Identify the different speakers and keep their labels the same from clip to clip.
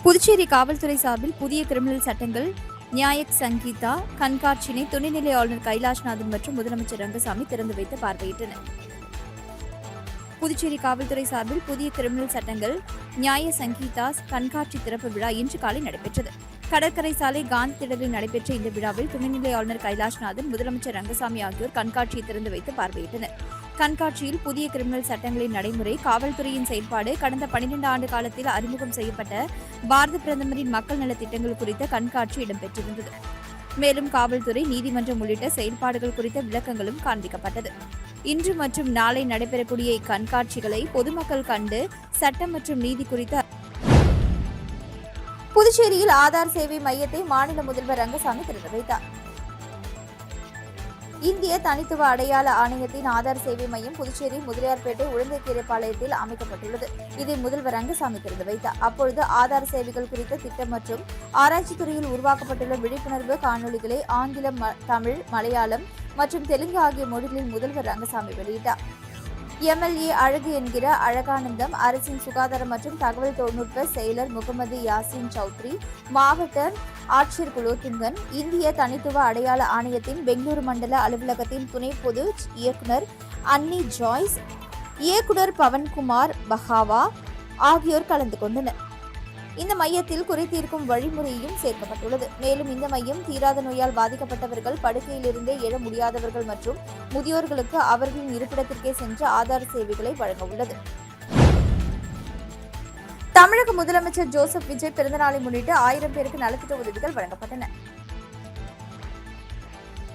Speaker 1: புதுச்சேரி காவல்துறை சார்பில் புதிய கிரிமினல் சட்டங்கள் நியாயக் சங்கீதா கண்காட்சியினை துணைநிலை ஆளுநர் கைலாஷ்நாதன் மற்றும் முதலமைச்சர் ரங்கசாமி திறந்து வைத்து பார்வையிட்டனர். புதுச்சேரி காவல்துறை சார்பில் புதிய கிரிமினல் சட்டங்கள் நியாய சங்கீதா கண்காட்சி திறப்பு விழா இன்று காலை நடைபெற்றது. கடற்கரை சாலை காந்தி திடலில் நடைபெற்ற இந்த விழாவில் துணைநிலை ஆளுநர் கைலாஷ்நாதன், முதலமைச்சர் ரங்கசாமி ஆகியோர் கண்காட்சியை திறந்து வைத்து பார்வையிட்டனர். கண்காட்சியில் புதிய கிரிமினல் சட்டங்களின் நடைமுறை, காவல்துறையின் செயல்பாடு, கடந்த 12 ஆண்டு காலத்தில் அறிமுகம் செய்யப்பட்ட பாரத பிரதமரின் மக்கள் நலத் திட்டங்கள் குறித்த கண்காட்சி இடம்பெற்றிருந்தது. மேலும் காவல்துறை, நீதிமன்றம் உள்ளிட்ட செயல்பாடுகள் குறித்த விளக்கங்களும் காண்பிக்கப்பட்டது. இன்று மற்றும் நாளை நடைபெறக்கூடிய இக்கண்காட்சிகளை பொதுமக்கள் கண்டு சட்டம் மற்றும் நீதி குறித்த புதுச்சேரியில் ஆதார் சேவை மையத்தை மாநில முதல்வர் ரங்கசாமி திறந்து வைத்தார். இந்திய தனித்துவ அடையாள ஆணையத்தின் ஆதார் சேவை மையம் புதுச்சேரி முதலியார்பேட்டை உளுந்தூர்பாளையத்தில் அமைக்கப்பட்டுள்ளது. இதை முதல்வர் ரங்கசாமி திறந்து வைத்தார். அப்பொழுது ஆதார் சேவைகள் குறித்த திட்டம் மற்றும் ஆராய்ச்சி துறையில் உருவாக்கப்பட்டுள்ள விழிப்புணர்வு காணொலிகளை ஆங்கிலம், தமிழ், மலையாளம் மற்றும் தெலுங்கு ஆகிய மொழிகளில் முதல்வர் ரங்கசாமி வெளியிட்டார். எம்எல்ஏ அழகு என்கிற அழகானந்தம், அரசின் சுகாதாரம் மற்றும் தகவல் தொழில்நுட்ப செயலர் முகமது யாசின் சௌத்ரி, மாவட்ட ஆட்சியர் குலோத்துங்கன், இந்திய தனித்துவ அடையாள ஆணையத்தின் பெங்களூரு மண்டல அலுவலகத்தின் துணை பொது இயக்குநர் அன்னி ஜாய்ஸ், இயக்குநர் பவன்குமார் பஹாவா ஆகியோர் கலந்து கொண்டனர். இந்த மையத்தில் குறை தீர்க்கும் வழிமுறையும் சேர்க்கப்பட்டுள்ளது. மேலும் இந்த மையம் தீராத நோயால் பாதிக்கப்பட்டவர்கள், படுக்கையிலிருந்தே எழ முடியாதவர்கள் மற்றும் முதியோர்களுக்கு அவர்களின் இருப்பிடத்திற்கே சென்று ஆதார் சேவைகளை வழங்க உள்ளது. தமிழக முதலமைச்சர் ஜோசப் விஜய் பிறந்தநாளை முன்னிட்டு 1000 பேருக்கு நலத்திட்ட உதவிகள் வழங்கப்பட்டன.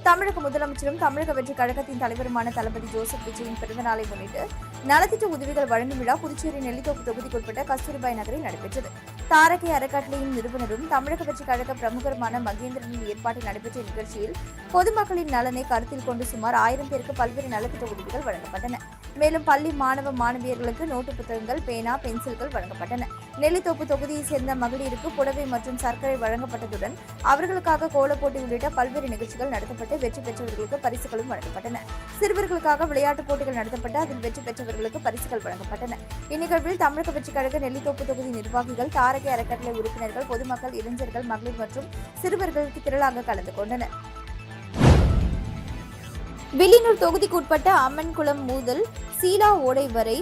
Speaker 1: தமிழக முதலமைச்சரும் தமிழக வெற்றி கழகத்தின் தலைவருமான தளபதி ஜோசப் விஜயின் பிறந்தநாளை முன்னிட்டு நலத்திட்ட உதவிகள் வழங்கும் விழா புதுச்சேரி நெல்லித்தோப்பு தொகுதிக்குட்பட்ட கஸ்தூரிபாய் நகரில் நடைபெற்றது. தாரகை அறக்கட்டளையின் நிறுவனரும் தமிழக வெற்றி கழக பிரமுகருமான மகேந்திரனின் ஏற்பாட்டில் நடைபெற்ற நிகழ்ச்சியில் பொதுமக்களின் நலனை கருத்தில் கொண்டு சுமார் 1000 பேருக்கு பல்வேறு நலத்திட்ட உதவிகள் வழங்கப்பட்டன. மேலும் பள்ளி மாணவ மாணவியர்களுக்கு நோட்டு புத்தகங்கள், பேனா, பென்சில்கள் வழங்கப்பட்டன. நெல்லித்தோப்பு தொகுதியைச் சேர்ந்த மகளிருக்கு புடவை மற்றும் சர்க்கரை வழங்கப்பட்டதுடன் அவர்களுக்காக கோலப்போட்டி உள்ளிட்ட பல்வேறு நிகழ்ச்சிகள் நடத்தப்பட்டு வெற்றி பெற்றவர்களுக்கு பரிசுகளும் வழங்கப்பட்டன. சிறுவர்களுக்காக விளையாட்டுப் போட்டிகள் நடத்தப்பட்டு அதில் வெற்றி பெற்றவர்களுக்கு பரிசுகள் வழங்கப்பட்டன. இந்நிகழ்வில் தமிழக வெற்றி கழக நெல்லித்தோப்பு தொகுதி நிர்வாகிகள், தாரகை அறக்கட்டளை உறுப்பினர்கள், பொதுமக்கள், இளைஞர்கள், மகளிர் மற்றும் சிறுவர்களுக்கு திரளாக கலந்து கொண்டனர். வில்லியனூர் தொகுதிக்கு உட்பட்ட அம்மன்குளம் முதல் சீலா ஓடை வரை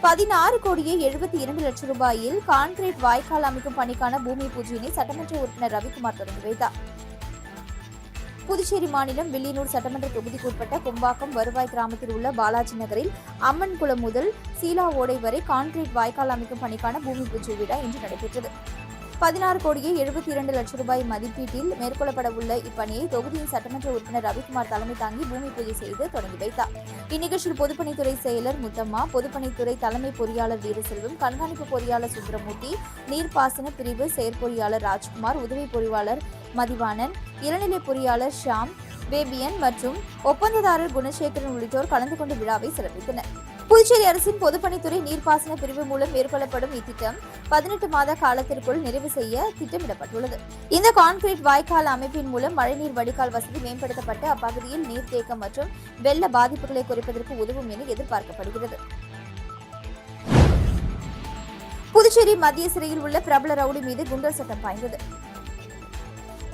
Speaker 1: 16,72,00,000 ரூபாயில் கான்கிரீட் வாய்க்கால் அமைக்கும் பணிக்கான பூமி பூஜையினை சட்டமன்ற உறுப்பினர் ரவிக்குமார் தொடங்கி வைத்தார். புதுச்சேரி மாநிலம் வில்லியனூர் சட்டமன்ற தொகுதிக்கு உட்பட்ட கும்பாக்கம் வருவாய் கிராமத்தில் உள்ள பாலாஜி நகரில் அம்மன்குளம் முதல் சீலா ஓடை வரை கான்கிரீட் வாய்க்கால் அமைக்கும் பணிக்கான பூமி பூஜை விழா இன்று நடைபெற்றது. 16,72,00,000 ரூபாய் மதிப்பீட்டில் மேற்கொள்ளப்பட உள்ள இப்பணியை தொகுதியின் சட்டமன்ற உறுப்பினர் ரவிக்குமார் தலைமை தாங்கி பூமி பூஜை செய்து தொடங்கி வைத்தார். இந்நிகழ்ச்சியில் பொதுப்பணித்துறை செயலர் முத்தம்மா, பொதுப்பணித்துறை தலைமை பொறியாளர் வீரசெல்வம், கண்காணிப்பு பொறியாளர் சுந்தரமூர்த்தி, நீர்ப்பாசன பிரிவு செயற்பொறியாளர் ராஜ்குமார், உதவி பொறியாளர் மதிவாணன், இளநிலை பொறியாளர் ஷாம் பேபியன் மற்றும் ஒப்பந்ததாரர் குணசேகரன் உள்ளிட்டோர் கலந்து கொண்டு விழாவை சிறப்பித்தனர். புதுச்சேரி அரசின் பொதுப்பணித்துறை நீர்ப்பாசன பிரிவு மூலம் மேற்கொள்ளப்படும் இத்திட்டம் 18 மாத காலத்திற்குள் நிறைவு செய்ய திட்டமிடப்பட்டுள்ளது. இந்த கான்கிரீட் வாய்க்கால் அமைப்பின் மூலம் மழைநீர் வடிகால் வசதி மேம்படுத்தப்பட்டு அப்பகுதியில் நீர்த்தேக்கம் மற்றும் வெள்ள பாதிப்புகளை குறைப்பதற்கு உதவும் என எதிர்பார்க்கப்படுகிறது. புதுச்சேரி மத்திய சிறையில் உள்ள பிரபல ரவுடி மீது குண்டர் சட்டம் பாய்ந்தது.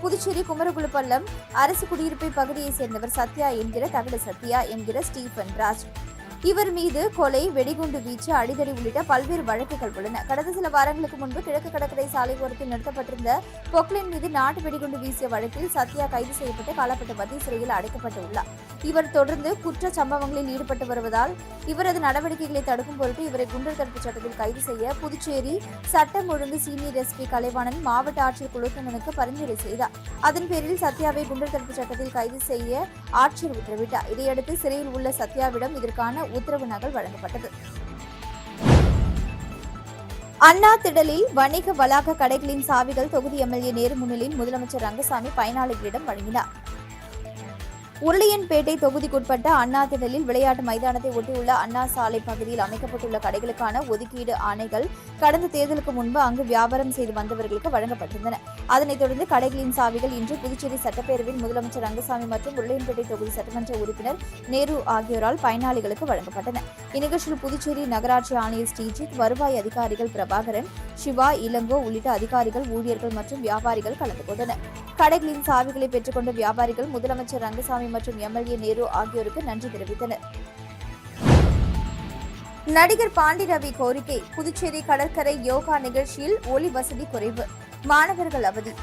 Speaker 1: புதுச்சேரி குமரகுளப்பள்ளம் அரசு குடியிருப்பை பகுதியைச் சேர்ந்தவர் சத்யா என்கிற தகடு சத்யா என்கிற ஸ்டீபன் ராஜ். இவர் மீது கொலை, வெடிகுண்டு வீச்சு, அடிதடி உள்ளிட்ட பல்வேறு வழக்குகள் உள்ளன. கடந்த சில வாரங்களுக்கு முன்பு கிழக்கு கடற்கரை சாலை ஓரத்தில் நிறுத்தப்பட்டிருந்த பொக்லைன் மீது நாட்டு வெடிகுண்டு வீசிய வழக்கில் சத்யா கைது செய்யப்பட்டு காலப்பட்ட மத்திய சிறையில் அடைக்கப்பட்டுள்ளார். இவர் தொடர்ந்து குற்ற சம்பவங்களில் ஈடுபட்டு வருவதால் இவரது நடவடிக்கைகளை தடுக்கும் பொருட்டு இவரை குண்டர் தடுப்பு சட்டத்தில் கைது செய்ய புதுச்சேரி சட்டம் ஒழுங்கு சீனியர் எஸ்பி கலைவாணன் மாவட்ட ஆட்சியர் குலோத்துங்கனுக்கு பரிந்துரை செய்தார். அதன் பேரில் சத்யாவை குண்டர் தடுப்பு சட்டத்தில் கைது செய்ய ஆட்சியர் உத்தரவிட்டார். இதையடுத்து சிறையில் உள்ள சத்யாவிடம் இதற்கான உத்தரவு நகல் வழங்கப்பட்டது. அண்ணா திடலில் வணிக வளாக கடைகளின் சாவிகள் தொகுதி எம்எல்ஏ நேரு முன்னிலையில் முதலமைச்சர் ரங்கசாமி பயனாளிகளிடம் வழங்கினார். உருளையன்பேட்டை தொகுதிக்குட்பட்ட அண்ணா திடலில் விளையாட்டு மைதானத்தை ஒட்டியுள்ள அண்ணா சாலை பகுதியில் அமைக்கப்பட்டுள்ள கடைகளுக்கான ஒதுக்கீடு ஆணைகள் கடந்த தேர்தலுக்கு முன்பு அங்கு வியாபாரம் செய்து வந்தவர்களுக்கு வழங்கப்பட்டிருந்தன. அதனைத் தொடர்ந்து கடைகளின் சாவிகள் இன்று புதுச்சேரி சட்டப்பேரவையில் முதலமைச்சர் ரங்கசாமி மற்றும் உருளையன்பேட்டை தொகுதி சட்டமன்ற உறுப்பினர் நேரு ஆகியோரால் பயனாளிகளுக்கு வழங்கப்பட்டன. இந்நிகழ்ச்சியில் புதுச்சேரி நகராட்சி ஆணையர் ஸ்ரீஜித், வருவாய் அதிகாரிகள் பிரபாகரன், சிவா, இளங்கோ உள்ளிட்ட அதிகாரிகள், ஊழியர்கள் மற்றும் வியாபாரிகள் கலந்து கொண்டனர். கடைகளின் சாவிகளை பெற்றுக்கொண்ட வியாபாரிகள் முதலமைச்சர் ரங்கசாமி மற்றும் எம்எல்ஏ நேரு ஆகியோருக்கு நன்றி தெரிவித்தனர். நடிகர் பாண்டி ரவி கோரிக்கை: புதுச்சேரி கடற்கரை யோகா நிகழ்ச்சியில் ஒலி வசதி குறைவு, மாணவர்கள் அவதி.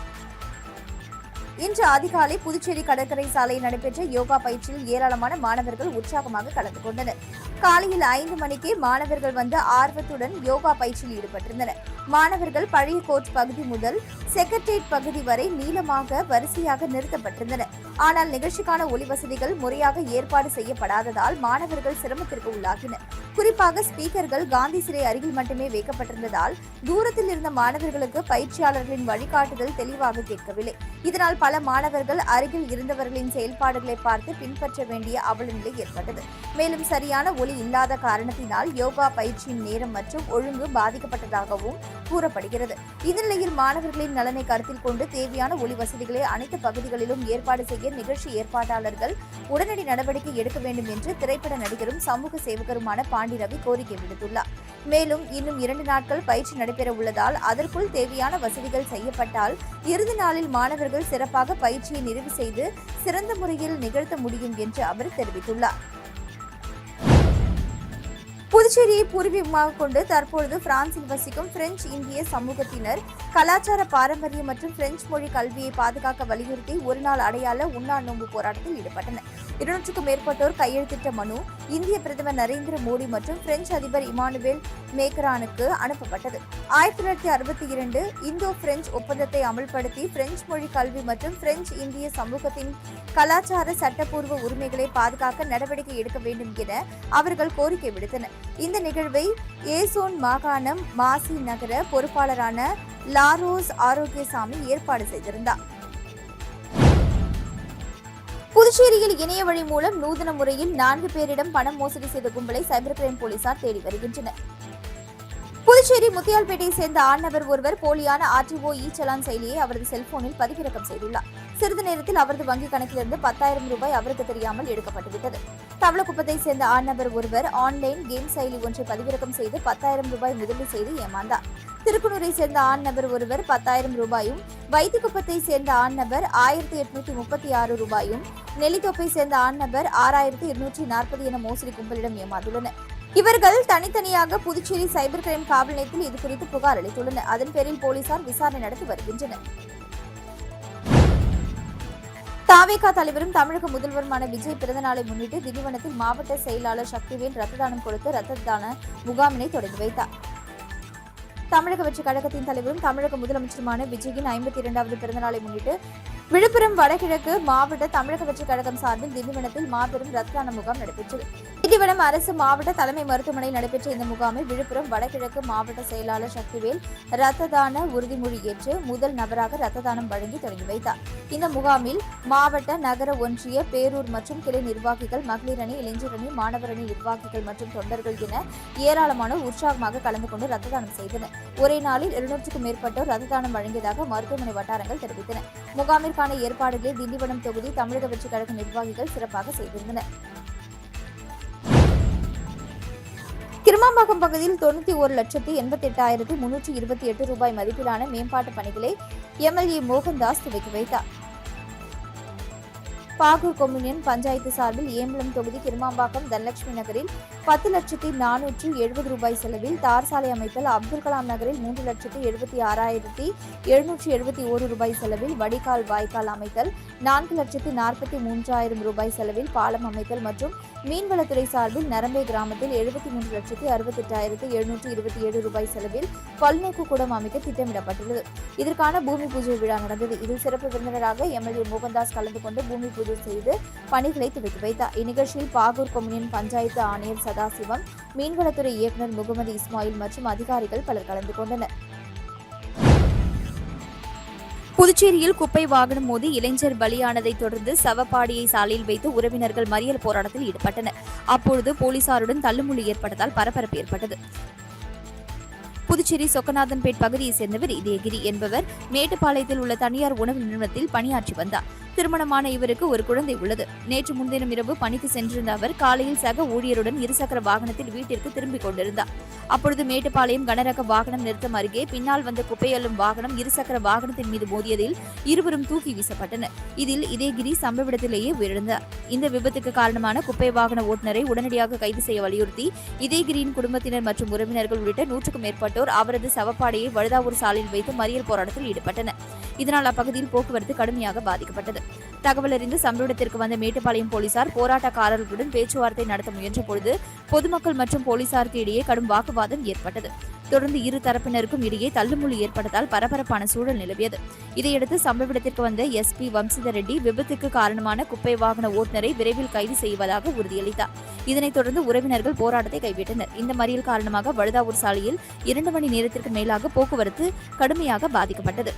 Speaker 1: இன்று அதிகாலை புதுச்சேரி கடற்கரை சாலையில் நடைபெற்ற யோகா பயிற்சியில் ஏராளமான மாணவர்கள் உற்சாகமாக கலந்து கொண்டனர். காலையில் 5 மணிக்கே மாணவர்கள் வந்து ஆர்வத்துடன் யோகா பயிற்சியில் ஈடுபட்டிருந்தனர். மாணவர்கள் பழைய கோர்ட் பகுதி முதல் செக்ரட்டேரியட் பகுதி வரை நீளமாக வரிசையாக நிறுத்தப்பட்டிருந்தனர். ஆனால் நிகழ்ச்சிக்கான ஒலி வசதிகள் முறையாக ஏற்பாடு செய்யப்படாததால் மாணவர்கள் சிரமத்திற்கு உள்ளாகினர். குறிப்பாக ஸ்பீக்கர்கள் காந்தி சிலை அருகில் மட்டுமே வைக்கப்பட்டிருந்ததால் தூரத்தில் இருந்த மாணவர்களுக்கு பயிற்சியாளர்களின் வழிகாட்டுதல் தெளிவாக கேட்கவில்லை. இதனால் பல மாணவர்கள் அருகில் இருந்தவர்களின் செயல்பாடுகளை பார்த்து பின்பற்ற வேண்டிய அவல நிலை ஏற்பட்டது. மேலும் சரியான ஒலி இல்லாத காரணத்தினால் யோகா பயிற்சியின் நேரம் மற்றும் ஒழுங்கு பாதிக்கப்பட்டதாகவும் கூறப்படுகிறது. இந்நிலையில் மாணவர்களின் நலனை கருத்தில் கொண்டு தேவையான ஒலி வசதிகளை அனைத்து பகுதிகளிலும் ஏற்பாடு செய்ய நிகழ்ச்சி ஏற்பாட்டாளர்கள் உடனடி நடவடிக்கை எடுக்க வேண்டும் என்று திரைப்பட நடிகரும் சமூக சேவகருமான பாண்டி ரவி கோரிக்கை விடுத்துள்ளார். மேலும் இன்னும் 2 நாட்கள் பயிற்சி நடைபெற உள்ளதால் அதற்குள் தேவையான வசதிகள் செய்யப்பட்டால் இறுதி நாளில் மாணவர்கள் சிறப்பாக பயிற்சியை நிறைவு செய்து சிறந்த முறையில் நிகழ்த்த முடியும் என்று அவர் தெரிவித்துள்ளார். புதுச்சேரியை பூர்வீகமாக கொண்டு தற்பொழுது பிரான்சில் வசிக்கும் பிரெஞ்சு இந்திய சமூகத்தினர் கலாச்சார பாரம்பரியம் மற்றும் பிரெஞ்சு மொழி கல்வியை பாதுகாக்க வலியுறுத்தி ஒருநாள் அடையாள உண்ணா நோன்பு போராட்டத்தில் ஈடுபட்டனர். 200க்கும் மேற்பட்டோர் கையெழுத்திட்ட மனு இந்திய பிரதமர் நரேந்திர மோடி மற்றும் பிரெஞ்சு அதிபர் இமானுவேல் மேக்ரானுக்கு அனுப்பப்பட்டது. 1962 இந்தோ பிரெஞ்சு ஒப்பந்தத்தை அமல்படுத்தி பிரெஞ்சு மொழி கல்வி மற்றும் பிரெஞ்சு இந்திய சமூகத்தின் கலாச்சார சட்டப்பூர்வ உரிமைகளை பாதுகாக்க நடவடிக்கை எடுக்க வேண்டும் என அவர்கள் கோரிக்கை விடுத்தனர். இந்த நிகழ்வை ஏசோன் மாகாணம் மாசி நகர பொறுப்பாளரான லாரோஸ் ஆரோக்கியசாமி ஏற்பாடு செய்திருந்தார். புதுச்சேரியில் இணைய வழி மூலம் நூதன முறையில் 4 பேரிடம் பணம் மோசடி செய்த கும்பலை சைபர் கிரைம் போலீசார் தேடி வருகின்றனர். புதுச்சேரி முத்தியால்பேட்டையை சேர்ந்த ஆண்நபர் ஒருவர் போலியான RTO இ-சலான் செயலியை அவரது செல்போனில் பதிவிறக்கம் செய்துள்ளார். சிறிது நேரத்தில் அவரது வங்கிக் கணக்கிலிருந்து 10,000 ரூபாய் அவருக்கு தெரியாமல் எடுக்கப்பட்டுவிட்டது. தவளக்குப்பத்தை சேர்ந்த ஆண்நபர் ஒருவர் ஆன்லைன் கேம் செயலி ஒன்றை பதிவிறக்கம் செய்து 10,000 ரூபாய் முதலீடு செய்து ஏமாந்தார். திருக்குனூரை சேர்ந்த ஆண்நபர் ஒருவர் 10,000 ரூபாயும், வைத்திக்குப்பத்தை சேர்ந்த ஆண்நபர் 1,836 ரூபாயும், நெல்லித்தோப்பை சேர்ந்த ஆண்நபர் 6,240 என மோசடி கும்பலிடம் ஏமாந்துள்ளனர். இவர்கள் தனித்தனியாக புதுச்சேரி சைபர் கிரைம் காவல் நிலையத்தில் இதுகுறித்து புகார் அளித்துள்ளனர். அதன் பேரில் போலீசார் விசாரணை நடத்தி வருகின்றனர். தாவேகா தலைவரும் தமிழக முதல்வருமான விஜய் பிறந்தநாளை முன்னிட்டு திண்டிவனத்தில் மாவட்ட செயலாளர் சக்திவேல் ரத்த தானம் கொடுத்து ரத்த தான முகாமினை தொடங்கி வைத்தார். தமிழக வெற்றி கழகத்தின் தலைவரும் தமிழக முதலமைச்சருமான விஜயின் 52வது பிறந்தநாளை முன்னிட்டு விழுப்புரம் வடகிழக்கு மாவட்ட தமிழக வெற்றி கழகம் சார்பில் திண்டிவனத்தில் மாபெரும் ரத்த தான முகாம் நடைபெற்றது. திண்டிவனம் அரசு மாவட்ட தலைமை மருத்துவமனையில் நடைபெற்ற இந்த முகாமை விழுப்புரம் வடகிழக்கு மாவட்ட செயலாளர் சக்திவேல் ரத்த தான உறுதிமொழி ஏற்று முதல் நபராக ரத்த தானம் வழங்கி தொடங்கி வைத்தார். இந்த முகாமில் மாவட்ட, நகர, ஒன்றிய, பேரூர் மற்றும் கிளை நிர்வாகிகள், மகளிர் அணி, இளைஞர் அணி, மாணவர் அணி நிர்வாகிகள் மற்றும் தொண்டர்கள் என ஏராளமானோர் உற்சாகமாக கலந்து கொண்டு ரத்த தானம் செய்தனர். ஒரே நாளில் 200க்கும் மேற்பட்டோர் ரத்த தானம் வழங்கியதாக மருத்துவமனை வட்டாரங்கள் தெரிவித்தன. முகாமிற்கான ஏற்பாடுகளை திண்டிவனம் தொகுதி தமிழக வெற்றி கழக நிர்வாகிகள் சிறப்பாக செய்திருந்தனர். கிருமாம்பாக்கம் பகுதியில் 91,88,328 ரூபாய் மதிப்பிலான மேம்பாட்டு பணிகளை எம்எல்ஏ மோகன்தாஸ் துவக்கி வைத்தார். பாகூர் கொம்யூனியன் பஞ்சாயத்து சார்பில் ஏம்பலம் தொகுதி கிருமாம்பாக்கம் தனலட்சுமி நகரில் 10,470 ரூபாய் செலவில் தார் சாலை அமைத்தல், அப்துல் கலாம் நகரில் 3,76,771 ரூபாய் செலவில் வடிகால் வாய்க்கால் அமைத்தல், 4,43,000 ரூபாய் செலவில் பாலம் அமைத்தல் மற்றும் மீன்வளத்துறை சார்பில் நரம்பே கிராமத்தில் 73,68,727 ரூபாய் செலவில் பல்நோக்கு கூடம் அமைக்க திட்டமிடப்பட்டுள்ளது. இதற்கான பூமி பூஜை விழா நடந்தது. இதில் சிறப்பு விருந்தினராக எம்எல்ஏ மோகன்தாஸ் கலந்து கொண்டு பூமி பூஜை செய்து பணிகளை துவக்கி வைத்தார். இந்நிகழ்ச்சியில் பாகூர் கொம்யூனியன் பஞ்சாயத்து ஆணையர் சதாசிவம், மீன்வளத்துறை இயக்குநர் முகமது இஸ்மாயில் மற்றும் அதிகாரிகள் பலர் கலந்து கொண்டனர். புதுச்சேரியில் குப்பை வாகனம் மோதி இளைஞர் பலியானதை தொடர்ந்து சவப்பாடியை சாலையில் வைத்து உறவினர்கள் மறியல் போராட்டத்தில் ஈடுபட்டனர். அப்பொழுது போலீசாருடன் தள்ளுமுள்ளு ஏற்பட்டதால் பரபரப்பு ஏற்பட்டது. புதுச்சேரி சொக்கநாதன்பேட் பகுதியை சேர்ந்தவர் இதயகிரி என்பவர் மேட்டுப்பாளையத்தில் உள்ள தனியார் உணவு நிறுவனத்தில் பணியாற்றி வந்தார். திருமணமான இவருக்கு ஒரு குழந்தை உள்ளது. நேற்று முன்தினம் இரவு பணிக்கு சென்றிருந்த அவர் காலையில் சக ஊழியருடன் இருசக்கர வாகனத்தில் வீட்டிற்கு திரும்பிக் கொண்டிருந்தார். அப்பொழுது மேட்டுப்பாளையம் கனரக வாகனம் நிறுத்தம் அருகே பின்னால் வந்த குப்பை அள்ளும் வாகனம் இருசக்கர வாகனத்தின் மீது மோதியதில் இருவரும் தூக்கி வீசப்பட்டனர். இதில் இதயகிரி சம்பவ இடத்திலேயே உயிரிழந்தார். இந்த விபத்துக்கு காரணமான குப்பை வாகன ஓட்டுநரை உடனடியாக கைது செய்ய வலியுறுத்தி இதயகிரியின் குடும்பத்தினர் மற்றும் உறவினர்கள் உள்ளிட்ட 100க்கும் மேற்பட்டோர் அவரது சவப்பாடையை வழுதாவூர் சாலையில் வைத்து மறியல் போராட்டத்தில் ஈடுபட்டனர். இதனால் அப்பகுதியில் போக்குவரத்து கடுமையாக பாதிக்கப்பட்டது. தகவல் அறிந்து சம்பவ இடத்திற்கு வந்த மேட்டுப்பாளையம் போலீசார் போராட்டக்காரர்களுடன் பேச்சுவார்த்தை நடத்த முயன்ற பொழுது பொதுமக்கள் மற்றும் போலீசாருக்கு இடையே கடும் வாக்குவாதம் ஏற்பட்டது. தொடர்ந்து இரு தரப்பினருக்கும் இடையே தள்ளுமுள்ளு ஏற்பட்டதால் பரபரப்பான சூழல் நிலவியது. இதையடுத்து சம்பவ இடத்திற்கு வந்த SP வம்சிதர் ரெட்டி விபத்துக்கு காரணமான குப்பை வாகன ஓட்டுநரை விரைவில் கைது செய்வதாக உறுதியளித்தார். இதனைத் தொடர்ந்து உறவினர்கள் போராட்டத்தை கைவிட்டனர். இந்த மறியல் காரணமாக வழுதாவூர் சாலையில் 2 மணி நேரத்திற்கு மேலாக போக்குவரத்து கடுமையாக பாதிக்கப்பட்டது.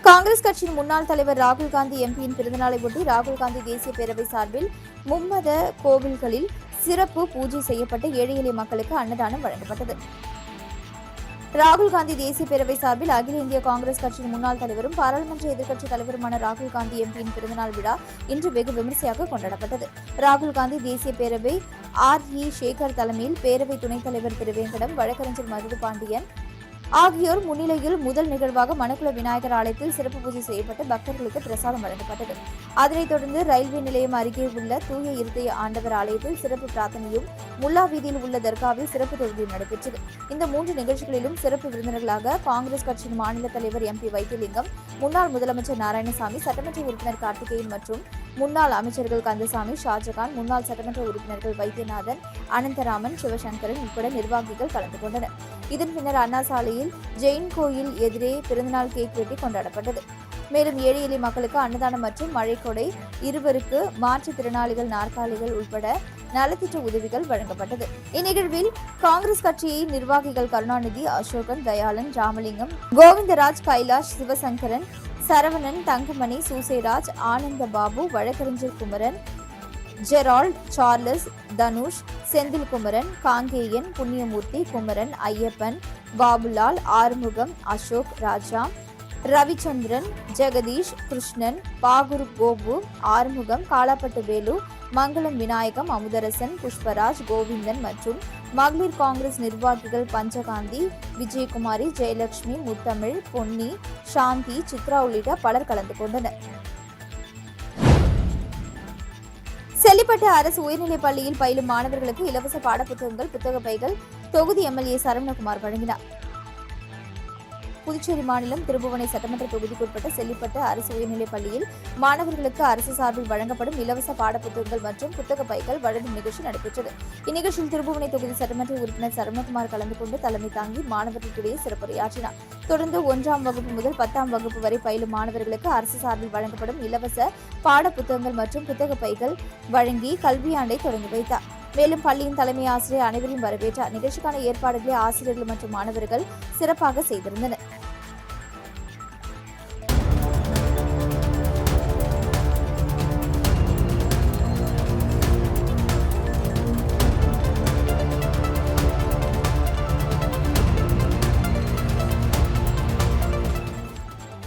Speaker 1: காங்கிரஸ் கட்சியின் முன்னாள் தலைவர் ராகுல் காந்தி எம்பியின் பிறந்தநாளை ஒட்டி ராகுல் காந்தி தேசிய பேரவை சார்பில் மும்மத கோவில்களில் சிறப்பு பூஜை செய்யப்பட்டு ஏழை எளிய மக்களுக்கு அன்னதானம் வழங்கப்பட்டது. ராகுல் காந்தி தேசிய பேரவை சார்பில் அகில இந்திய காங்கிரஸ் கட்சியின் முன்னாள் தலைவரும் பாராளுமன்ற எதிர்க்கட்சித் தலைவருமான ராகுல் காந்தி எம்பியின் பிறந்தநாள் விழா இன்று வெகு விமர்சையாக கொண்டாடப்பட்டது. ராகுல் காந்தி தேசிய பேரவை RE சேகர் தலைமையில் பேரவை துணைத் தலைவர் திரு வெங்கடம், வழக்கறிஞர் மருது பாண்டியன் ஆகியோர் முன்னிலையில் முதல் நிகழ்வாக மணக்குள விநாயகர் ஆலயத்தில் சிறப்பு பூஜை செய்யப்பட்டு பக்தர்களுக்கு பிரசாதம் வழங்கப்பட்டது. அதனைத் தொடர்ந்து ரயில்வே நிலையம் அருகே உள்ள தூய இருதய ஆண்டவர் ஆலயத்தில் சிறப்பு பிரார்த்தனையும், முல்லா வீதியில் உள்ள தர்காவில் சிறப்பு தொழுகையும் நடைபெற்றது. இந்த 3 நிகழ்ச்சிகளிலும் சிறப்பு விருந்தினர்களாக காங்கிரஸ் கட்சியின் மாநில தலைவர் MP வைத்திலிங்கம், முன்னாள் முதலமைச்சர் நாராயணசாமி, சட்டமன்ற உறுப்பினர் கார்த்திகேயன் மற்றும் முன்னாள் அமைச்சர்கள் கந்தசாமி, ஷாஜகான், முன்னாள் சட்டமன்ற உறுப்பினர்கள் வைத்தியநாதன், அனந்தராமன், சிவசங்கரன் உட்பட நிர்வாகிகள் கலந்து கொண்டனர். இதன் பின்னர் அண்ணா சாலையில் ஜெயின் கோயில் எதிரே பிறந்தநாள் கேக் வெட்டி கொண்டாடப்பட்டது. மேலும் ஏழை எளிய மக்களுக்கு அன்னதானம் மற்றும் மழைக்கொடை, இருவருக்கு மாற்றுத்திறனாளிகள் நாற்காலிகள் உட்பட நலத்திட்ட உதவிகள் வழங்கப்பட்டது. இந்நிகழ்வில் காங்கிரஸ் கட்சியை நிர்வாகிகள் கருணாநிதி, அசோகன், தயாளன், ராமலிங்கம், கோவிந்தராஜ், கைலாஷ், சிவசங்கரன், சரவணன், தங்கமணி, சூசேராஜ், ஆனந்த பாபு, வழக்கறிஞர் குமரன், ஜெரால்ட், சார்லஸ், தனுஷ், செந்தில்குமரன், காங்கேயன், புண்ணியமூர்த்தி, குமரன், ஐயப்பன், பாபுலால், ஆறுமுகம், அசோக், ராஜா, ரவிச்சந்திரன், ஜெகதீஷ், கிருஷ்ணன், பாகூர் கோபு, ஆறுமுகம், காலாப்பட்டு வேலு, மங்களம் விநாயகம், அமுதரசன், புஷ்பராஜ், கோவிந்தன் மற்றும் மகளிர் காங்கிரஸ் நிர்வாகிகள் பஞ்சகாந்தி, விஜயகுமாரி, ஜெயலட்சுமி, முத்தமிழ், பொன்னி, சாந்தி, சித்ரா உள்ளிட்ட பலர் கலந்து கொண்டனர். செல்லிப்பட்டு அரசு உயர்நிலைப் பள்ளியில் பயிலும் மாணவர்களுக்கு இலவச பாடப்புத்தகங்கள், புத்தக பைகள் தொகுதி MLA சரவணகுமார் வழங்கினார். புதுச்சேரி மாநிலம் திருபுவனை சட்டமன்ற தொகுதிக்குட்பட்ட செல்லிப்பட்டு அரசு உயர்நிலைப் பள்ளியில் மாணவர்களுக்கு அரசு சார்பில் வழங்கப்படும் இலவச பாடப்புத்தகங்கள் மற்றும் புத்தக பைகள் வழங்கும் நிகழ்ச்சி நடைபெற்றது. இந்நிகழ்ச்சியில் திருபுவனை தொகுதி சட்டமன்ற உறுப்பினர் சரவணகுமார் கலந்து கொண்டு தலைமை தாங்கி மாணவர்களுக்கிடையே சிறப்புரையாற்றினார். தொடர்ந்து 1ஆம் வகுப்பு முதல் 10ஆம் வகுப்பு வரை பயிலும் மாணவர்களுக்கு அரசு சார்பில் வழங்கப்படும் இலவச பாடப்புத்தகங்கள் மற்றும் புத்தக பைகள் வழங்கி கல்வியாண்டை தொடங்கி வைத்தார். மேலும் பள்ளியின் தலைமை ஆசிரியர் அனைவரையும் வரவேற்றார். நிகழ்ச்சிக்கான ஏற்பாடுகளை ஆசிரியர்கள் மற்றும் மாணவர்கள் சிறப்பாக செய்திருந்தனர்.